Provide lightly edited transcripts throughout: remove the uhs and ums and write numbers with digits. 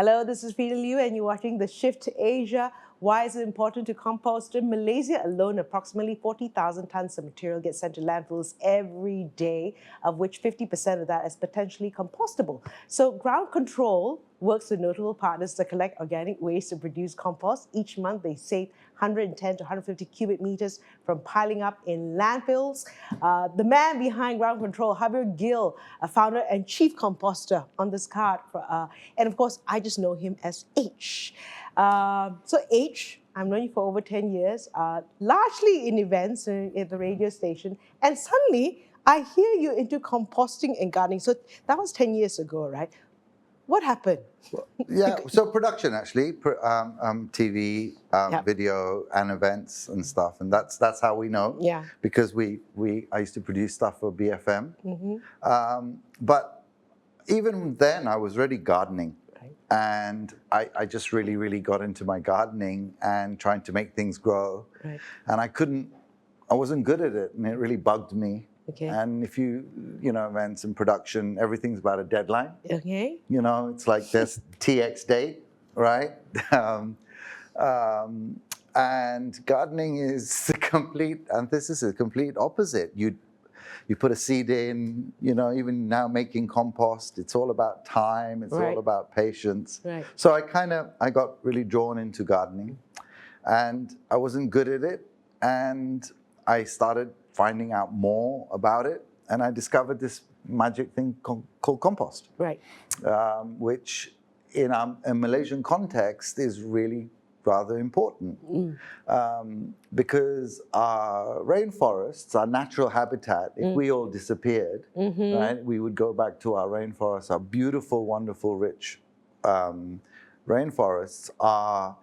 Hello, this is Frida Liu, and you're watching The Shift to Asia. Why is it important to compost? In Malaysia alone, approximately 40,000 tons of material gets sent to landfills every day, of which 50% of that is potentially compostable. So Ground Control works with notable partners to collect organic waste to produce compost. Each month, they save 110 to 150 cubic meters from piling up in landfills. The man behind Ground Control, Harbir Gill, a founder and chief composter on this card. And of course, I just know him as H. So H, I've known you for over 10 years, largely in events at the radio station. And suddenly, I hear you into composting and gardening. So that was 10 years ago, right? What happened? Yeah, so production actually, TV, Yep. video, and events and stuff, and that's how we know. Yeah. Because I used to produce stuff for BFM, but even then I was already gardening, Right. and I just really got into my gardening and trying to make things grow, Right. and I wasn't good at it, and it really bugged me. Okay. And if you events and production, everything's about a deadline. Okay. It's like this TX date, right? And gardening is the complete antithesis, the complete opposite. You put a seed in, even now making compost, it's all about time, it's Right. all about patience. Right. So I got really drawn into gardening, and I wasn't good at it, and I started finding out more about it, and I discovered this magic thing called compost. Right. Which in a Malaysian context is really rather important, because our rainforests, our natural habitat, if we all disappeared, right, we would go back to our rainforests. Our beautiful, wonderful, rich rainforests are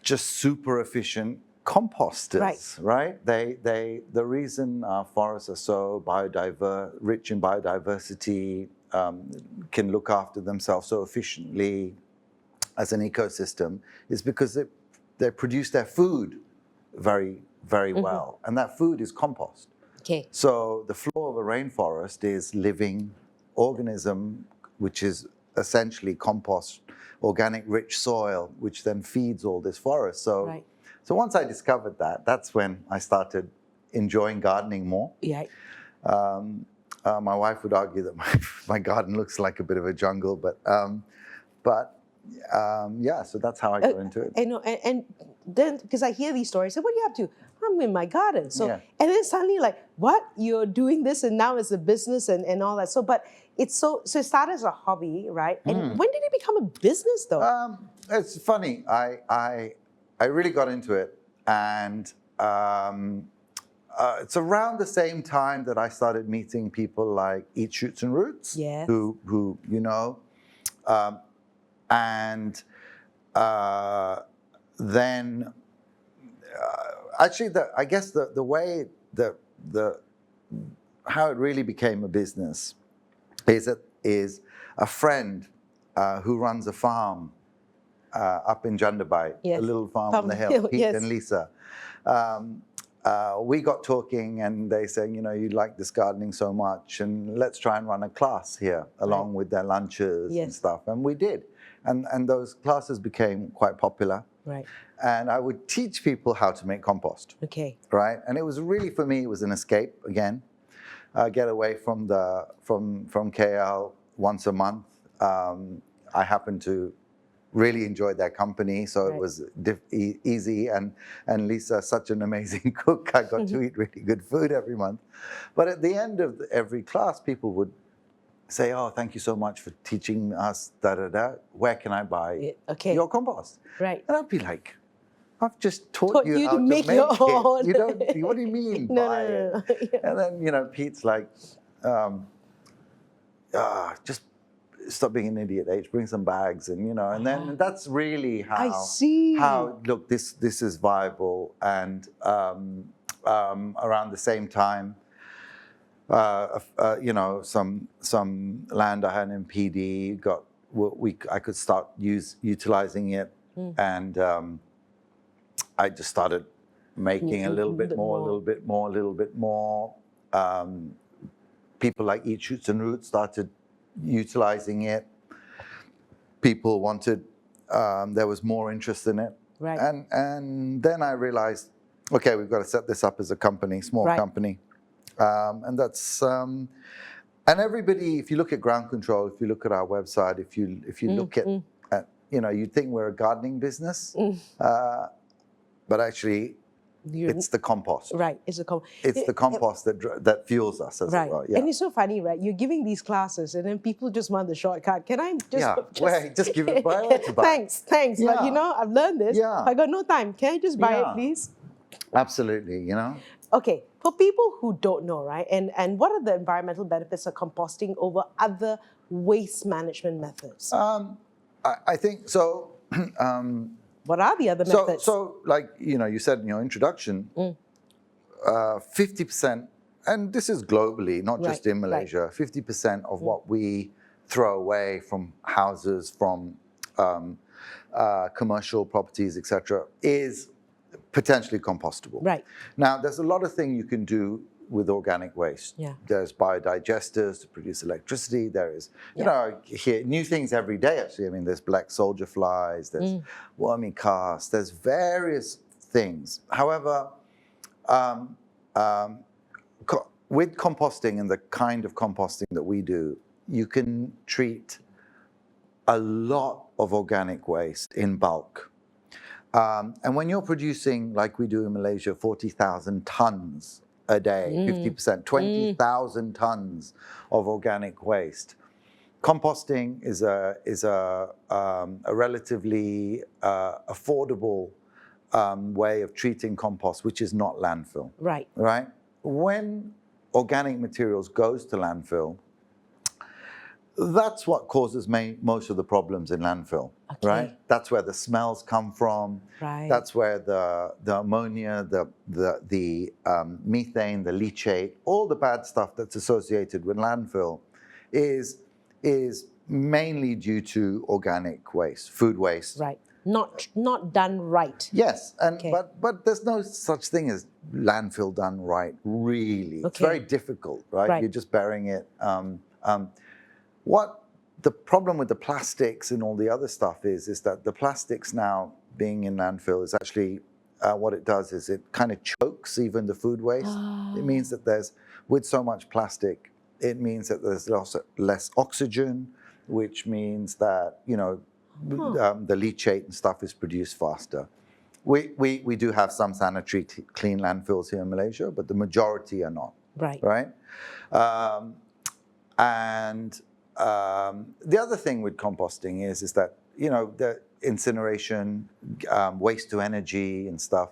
just super efficient composters, right? The reason our forests are so rich in biodiversity, can look after themselves so efficiently as an ecosystem, is because they produce their food very, very well, and that food is compost. Okay. So the floor of a rainforest is living organism, which is essentially compost, organic, rich soil, which then feeds all this forest. So. Right. So once I discovered that, that's when I started enjoying gardening more. Yeah. My wife would argue that my garden looks like a bit of a jungle, but yeah, so that's how I got into it. I know, and then because I hear these stories, I say, what are you up to? I'm in my garden. So, Yeah. and then suddenly like, what? You're doing this and now it's a business and all that. So, but it's so it started as a hobby, right? And when did it become a business though? It's funny. I really got into it, and it's around the same time that I started meeting people like Eat Shoots and Roots, Yes. who and then actually I guess the way how it really became a business is a friend who runs a farm up in Jandabai, Yes. a little farm on the hill, Hill, Pete yes. and Lisa. We got talking, and they said, you like this gardening so much, and let's try and run a class here along with their lunches and Yes. stuff. And we did. And those classes became quite popular. Right. And I would teach people how to make compost. Okay. Right. And it was really, for me, it was an escape again. Get away from KL once a month. I happened to really enjoyed their company, so Right. it was easy. And Lisa's such an amazing cook. I got to eat really good food every month. But at the end of every class, people would say, "Oh, thank you so much for teaching us Where can I buy Okay. your compost?" Right. And I'd be like, "I've just taught you how to make your it. own." You don't. What do you mean buy it?" No. Yeah. And then Pete's like, "Just stop being an idiot, H. Bring some bags," and then that's really how. I see. How look, this is viable, and around the same time, some land I had in PD I could start utilizing it, and I just started making a little bit more. People like Eat Shoots and Roots started utilizing it. people wanted, there was more interest in it. Right. And then I realized, okay, we've got to set this up as a company, small Right. company. And that's, and everybody, if you look at ground control, if you look at our website, if you look at, you'd think we're a gardening business, but actually it's the compost. Right. It's the compost that fuels us, as right. it were. Yeah. And it's so funny, right? You're giving these classes, and then people just want the shortcut. Can I just give it buy to buy. Thanks. Yeah. But I've learned this. Yeah. I got no time. Can I just buy it, please? Absolutely. Okay. For people who don't know, right? And what are the environmental benefits of composting over other waste management methods? I think so. What are the other methods? So, like you said in your introduction, 50%, and this is globally, not just in Malaysia, 50% of what we throw away from houses, from commercial properties, etc., is potentially compostable. Right. Now, there's a lot of things you can do with organic waste. Yeah. There's biodigesters to produce electricity. There is, you hear new things every day, actually. I mean, there's black soldier flies, there's wormy casts, there's various things. However, with composting and the kind of composting that we do, you can treat a lot of organic waste in bulk. And when you're producing, like we do in Malaysia, 40,000 tons a day, 50%, 20,000 tons of organic waste. Composting is a relatively affordable way of treating compost, which is not landfill. Right. Right. When organic materials goes to landfill, that's what causes most of the problems in landfill, right? That's where the smells come from. Right. That's where the ammonia, the methane, the leachate, all the bad stuff that's associated with landfill is mainly due to organic waste, food waste. Right. Not done right. Yes, but there's no such thing as landfill done right, really. It's very difficult, right? You're just burying it. What the problem with the plastics and all the other stuff is that the plastics now being in landfill is actually, what it does is it kind of chokes even the food waste. It means that with so much plastic, it means that there's less oxygen, which means that, the leachate and stuff is produced faster. We do have some sanitary clean landfills here in Malaysia, but the majority are not. Right. Right? The other thing with composting is that, the incineration, waste to energy and stuff,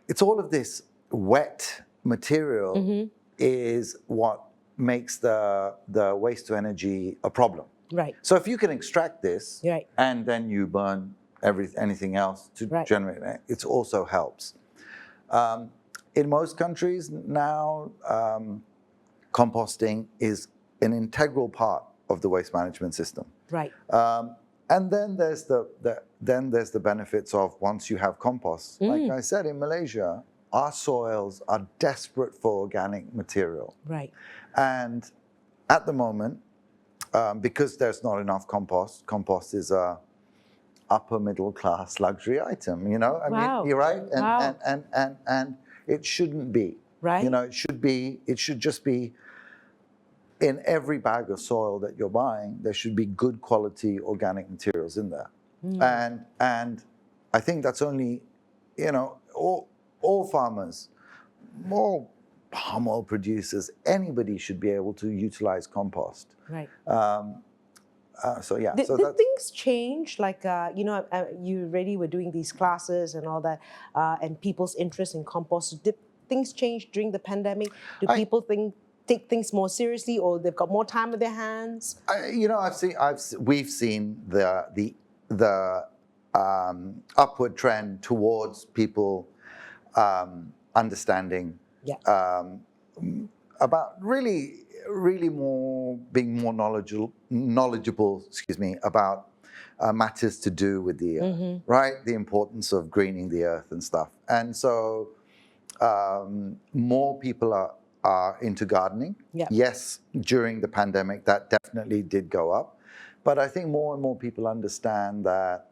it's all of this wet material is what makes the waste to energy a problem. Right. So if you can extract this and then you burn anything else to generate it, it also helps. In most countries now, composting is an integral part of the waste management system. Right. And then there's the benefits of once you have compost. Like I said, in Malaysia, our soils are desperate for organic material. Right. And at the moment, because there's not enough compost is a upper middle class luxury item. I mean, you're right, and it shouldn't be. Right. It should just be in every bag of soil that you're buying. There should be good quality organic materials in there, and I think that's only, all farmers, all palm oil producers, anybody should be able to utilize compost. Right. Did things change? Like, you already were doing these classes and all that, and people's interest in compost. Did things change during the pandemic? Do people take things more seriously, or they've got more time on their hands? We've seen the upward trend towards people understanding. About really being more knowledgeable, about matters to do with the earth, right? The importance of greening the earth and stuff. And so more people are into gardening. Yeah. Yes, during the pandemic, that definitely did go up. but I think more and more people understand that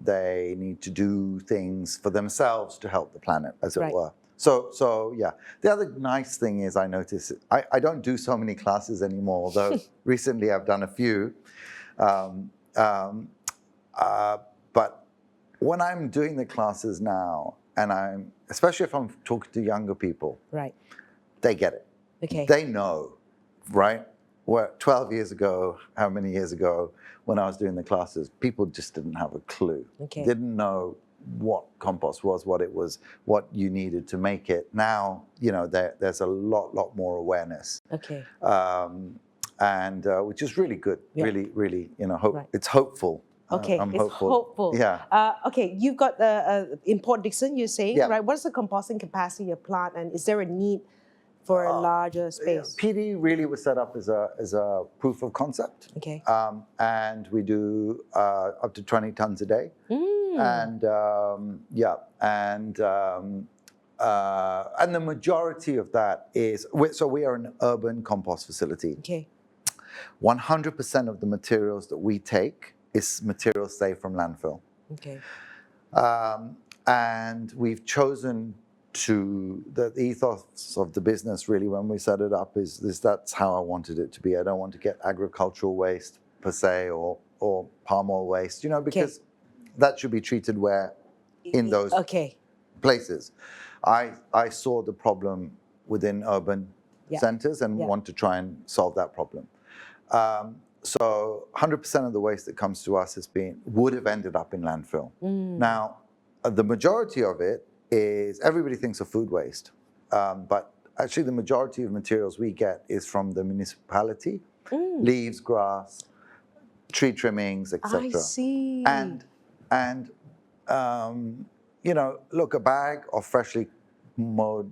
they need to do things for themselves to help the planet, as it Right. were. So yeah. The other nice thing is I notice I don't do so many classes anymore, although recently I've done a few. Um, um, but when I'm doing the classes now, and especially if I'm talking to younger people, Right. they get it. Okay. They know, right? Where 12 years ago, how many years ago, when I was doing the classes, people just didn't have a clue. Okay. Didn't know what compost was, what it was, what you needed to make it. Now, there's a lot more awareness. Okay. And which is really good. Yeah. Really, Right. it's hopeful. Okay, I'm it's hopeful. Yeah. Okay, you've got in Port Dickson, you're saying, Yeah. right? What is the composting capacity of your plant, and is there a need for a larger space? PD really was set up as a proof of concept. Okay. And we do up to 20 tons a day. And and the majority of that is, so we are an urban compost facility. Okay. 100% of the materials that we take is materials saved from landfill. Okay. And we've chosen the ethos of the business really when we set it up is that's how I wanted it to be. I don't want to get agricultural waste per se or palm oil waste, because that should be treated in those places. I saw the problem within urban centers and want to try and solve that problem. So 100% of the waste that comes to us would have ended up in landfill. Now, the majority of it is, everybody thinks of food waste, but actually the majority of materials we get is from the municipality, leaves, grass, tree trimmings, etc. I see. And look, a bag of freshly mowed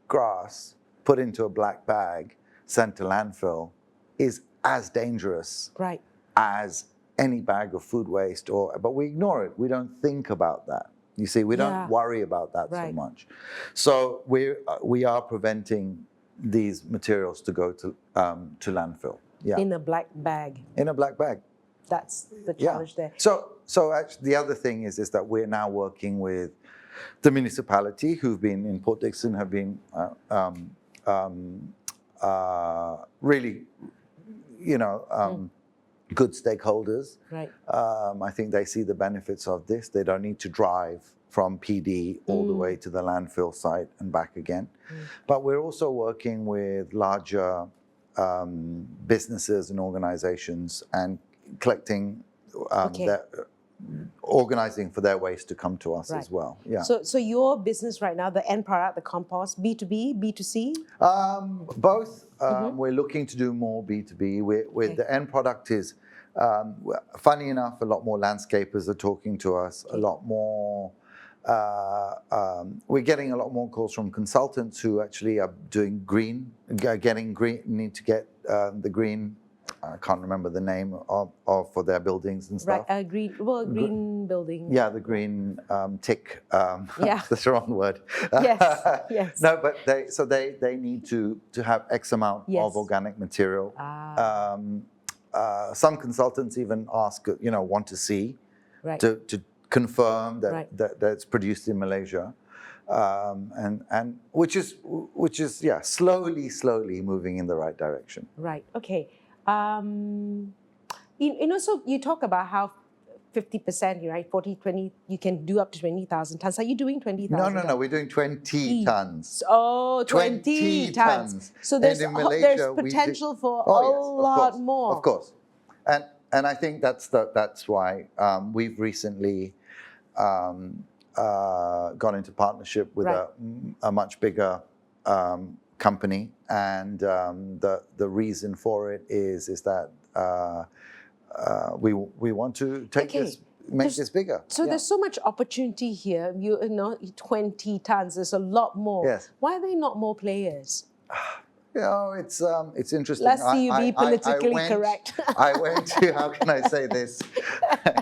grass put into a black bag, sent to landfill, is as dangerous as any bag of food waste. But we ignore it. We don't think about that. You see, we don't worry about that so much. So we are preventing these materials to go to landfill. Yeah. In a black bag. In a black bag. That's the challenge there. So actually, the other thing is that we're now working with the municipality, who've been in Port Dickson, have been really, good stakeholders. Right. I think they see the benefits of this. They don't need to drive from PD all the way to the landfill site and back again. But we're also working with larger businesses and organizations and collecting, organizing for their waste to come to us as well. Yeah. So your business right now, the end product, the compost, B2B, B2C? Both. We're looking to do more B2B. The end product is, funny enough, a lot more landscapers are talking to us, a lot more. We're getting a lot more calls from consultants who actually are doing need to get the green. I can't remember the name of for their buildings and stuff. Right, green building. Yeah, the green tick. That's the wrong word. Yes. No, but they need to have X amount of organic material. Some consultants even want to see to confirm that it's produced in Malaysia. And which is slowly moving in the right direction. Right. Okay. So you talk about how 50%, right? 40, 20, you can do up to 20,000 tons. Are you doing 20,000? No. We're doing 20 tons. Oh, 20 tons. So there's potential for a lot more. Of course. And I think that's why we've recently gone into partnership with a much bigger company, and the reason for it is that we want to make this bigger. So there's so much opportunity here. 20 tons. There's a lot more. Yes. Why are there not more players? It's interesting. Let's see you be politically correct. I went to, how can I say this?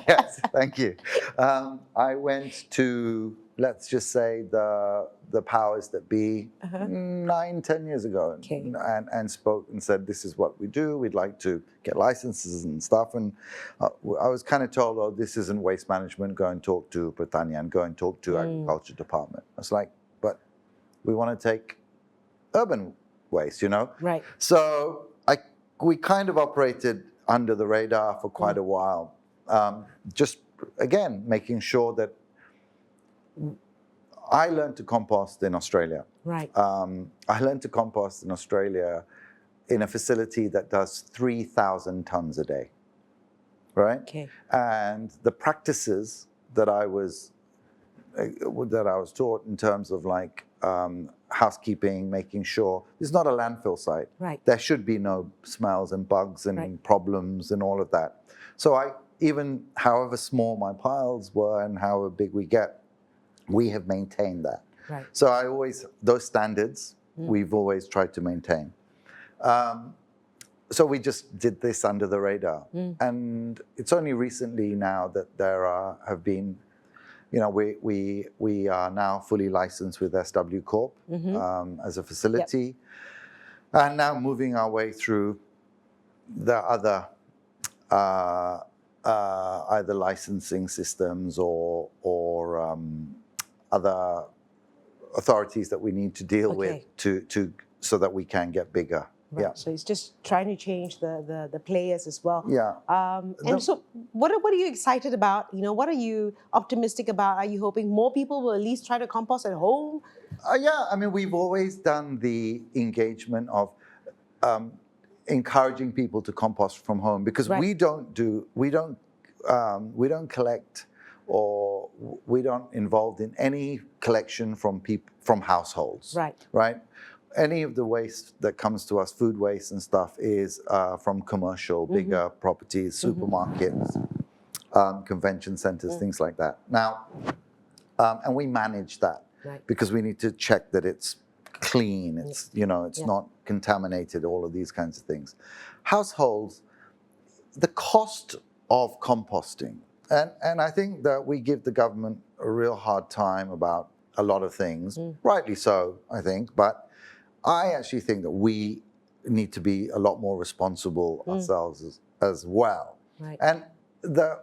Yes, thank you. I went to let's just say, the powers that be 9, 10 years ago, Okay. and spoke and said, this is what we do. We'd like to get licenses and stuff. And I was kind of told, oh, this isn't waste management. Go and talk to Pertanian. Go and talk to Agriculture Department. I was like, but we want to take urban waste, you know? Right. So we kind of operated under the radar for quite a while. Just, again, making sure that I learned to compost in Australia. Right. I learned to compost in Australia in a facility that does 3,000 tons a day, right? Okay. And the practices that I was taught in terms of like housekeeping, making sure it's not a landfill site. Right. There should be no smells and bugs and problems and all of that. So even however small my piles were and however big we get, we have maintained that. Right. So those standards, we've always tried to maintain. So we just did this under the radar. And it's only recently now that have been, you know, we are now fully licensed with SW Corp as a facility. Yep. And now moving our way through the other either licensing systems or other authorities that we need to deal with so that we can get bigger. Right. Yeah. So it's just trying to change the players as well. Yeah. So what are you excited about? You know, what are you optimistic about? Are you hoping more people will at least try to compost at home? Yeah, I mean, we've always done the engagement of encouraging people to compost from home because we don't collect or we don't involved in any collection from households. Right. Any of the waste that comes to us, food waste and stuff, is from commercial, bigger properties, supermarkets, convention centers, things like that. Now, and we manage that because we need to check that it's clean, it's it's not contaminated, all of these kinds of things. Households, the cost of composting, and I think that we give the government a real hard time about a lot of things, rightly so, I think, but I actually think that we need to be a lot more responsible ourselves as well. Right. And the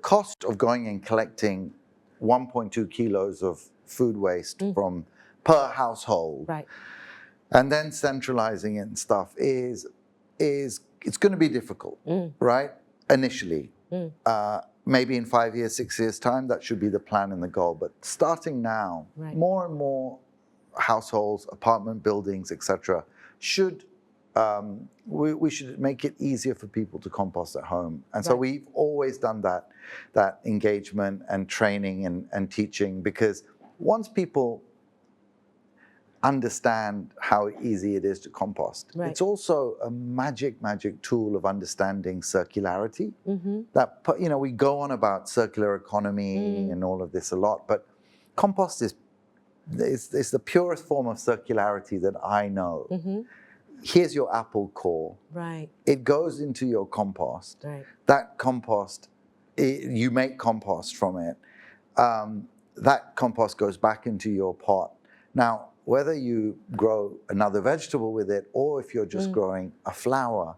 cost of going and collecting 1.2 kilos of food waste from per household, and then centralizing it and stuff is it's going to be difficult, right? Initially, maybe in 5 years, 6 years time, that should be the plan and the goal. But starting now, more and more households, apartment buildings, etc., we should make it easier for people to compost at home. And so we've always done that engagement and training and teaching, because once people understand how easy it is to compost, it's also a magic tool of understanding circularity. That, you know, we go on about circular economy and all of this a lot, but compost is the purest form of circularity that I know. Here's your apple core. It goes into your compost. That compost, you make compost from it. That compost goes back into your pot. Now, whether you grow another vegetable with it, or if you're just growing a flower,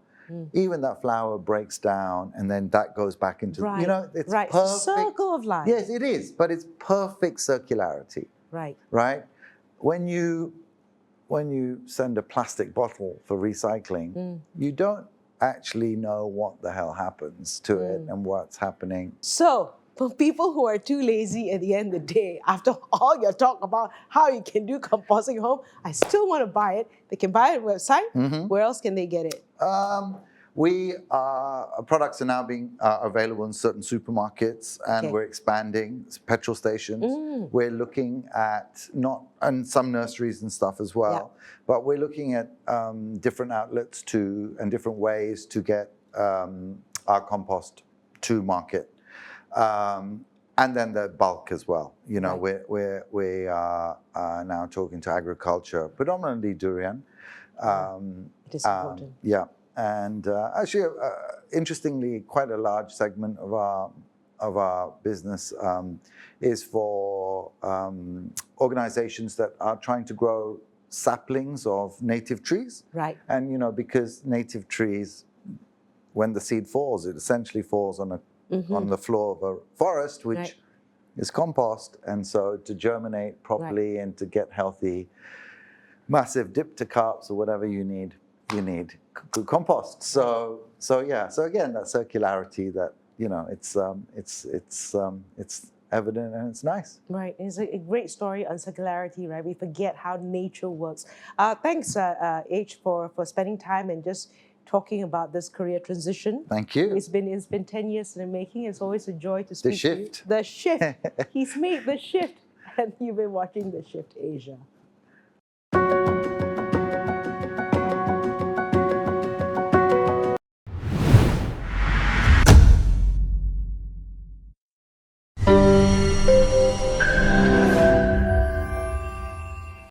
even that flower breaks down, and then that goes back into, you know, it's perfect. Circle of life. Yes, it is, but it's perfect circularity. Right? When you send a plastic bottle for recycling, you don't actually know what the hell happens to it and what's happening. So, for people who are too lazy at the end of the day, after all your talk about how you can do composting at home, I still want to buy it. They can buy it on the website. Where else can they get it? Our products are now being available in certain supermarkets, and we're expanding petrol stations. We're looking at and some nurseries and stuff as well, but we're looking at different outlets and different ways to get our compost to market. And then the bulk as well. You know, we are now talking to agriculture, predominantly durian. It is important. Yeah. And actually, interestingly, quite a large segment of our of our business is for organizations that are trying to grow saplings of native trees. Right. And, you know, because native trees, when the seed falls, it essentially falls on on the floor of a forest, which Right. is compost. And so to germinate properly and to get healthy, massive dipterocarps or whatever you need good compost. So yeah. So again, that circularity that, you know, it's evident and it's nice. Right. It's a great story on circularity, right? We forget how nature works. Thanks, H, for spending time and just talking about this career transition. Thank you. It's been 10 years in the making. It's always a joy to speak The shift. to you. The shift. He's made the shift. And you've been watching The Shift Asia.